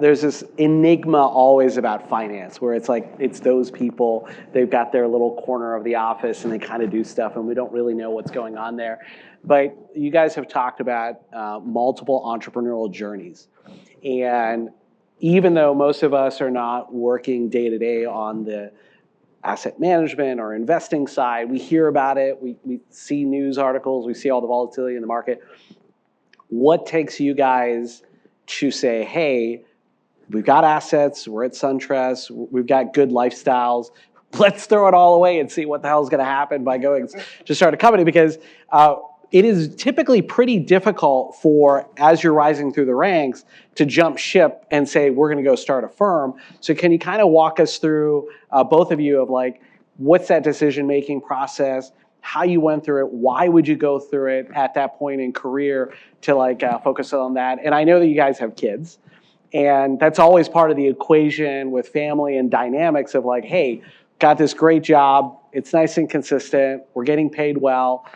There's this enigma always about finance where it's like, it's those people, they've got their little corner of the office and they kind of do stuff and we don't really know what's going on there. But you guys have talked about multiple entrepreneurial journeys. And even though most of us are not working day to day on the asset management or investing side, we hear about it, we see news articles, we see all the volatility in the market. What takes you guys to say, hey, we've got assets, we're at SunTrust, we've got good lifestyles, let's throw it all away and see what the hell is going to happen by going to start a company? Because it is typically pretty difficult for, as you're rising through the ranks, to jump ship and say, we're going to go start a firm. So can you kind of walk us through, both of you, of like, what's that decision-making process, how you went through it, why would you go through it at that point in career to like focus on that? And I know that you guys have kids. And that's always part of the equation with family and dynamics of like, hey, got this great job. It's nice and consistent. We're getting paid well.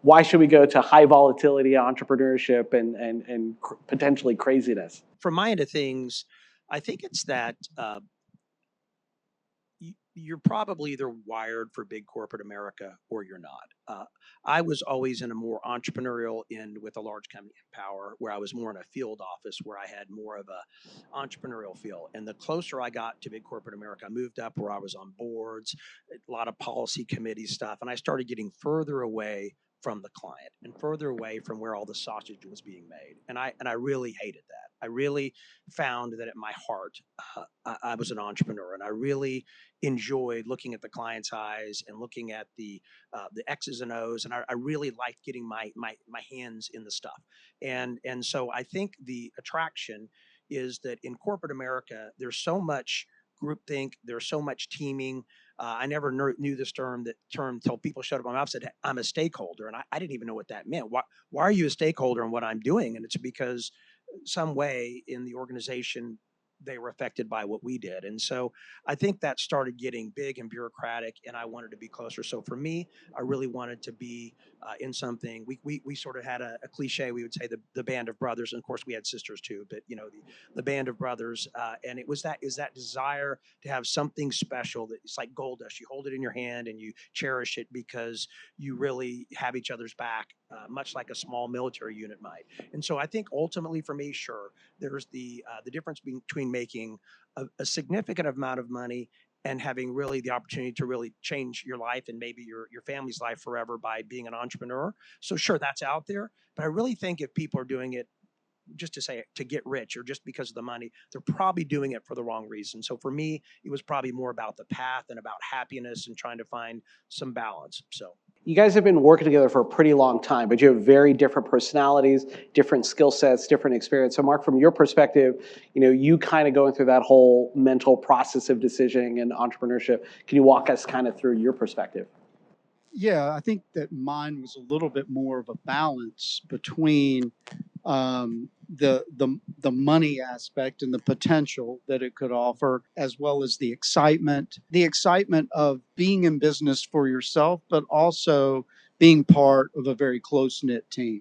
Why should we go to high volatility entrepreneurship and potentially craziness? From my end of things, I think it's that you're probably either wired for big corporate America or you're not. I was always in a more entrepreneurial end with a large company in power, where I was more in a field office where I had more of a entrepreneurial feel. And the closer I got to big corporate America, I moved up where I was on boards, a lot of policy committee stuff, and I started getting further away from the client and further away from where all the sausage was being made. And I really hated that. I really found that at my heart, I was an entrepreneur, and I really enjoyed looking at the client's eyes and looking at the X's and O's, and I really liked getting my hands in the stuff. And so I think the attraction is that in corporate America, there's so much groupthink, there's so much teaming. I never knew this term until people showed up. My mouth said, "I'm a stakeholder," and I didn't even know what that meant. Why are you a stakeholder in what I'm doing? And it's because some way in the organization they were affected by what we did. And so I think that started getting big and bureaucratic, and I wanted to be closer. So for me, I really wanted to be in something. We sort of had a cliche. We would say the band of brothers, and of course we had sisters too. But you know, the band of brothers, and it was that desire to have something special that it's like gold dust. You hold it in your hand and you cherish it because you really have each other's back, much like a small military unit might. And so I think ultimately for me, sure, there's the difference between making a significant amount of money and having really the opportunity to really change your life and maybe your family's life forever by being an entrepreneur. So sure, that's out there, but I really think if people are doing it just to say to get rich or just because of the money, they're probably doing it for the wrong reason. So for me, it was probably more about the path and about happiness and trying to find some balance. So You guys have been working together for a pretty long time, but you have very different personalities, different skill sets, different experience. So Mark, from your perspective, you kind of going through that whole mental process of decision and entrepreneurship. Can you walk us kind of through your perspective? Yeah, I think that mine was a little bit more of a balance between the money aspect and the potential that it could offer, as well as the excitement of being in business for yourself, but also being part of a very close knit team.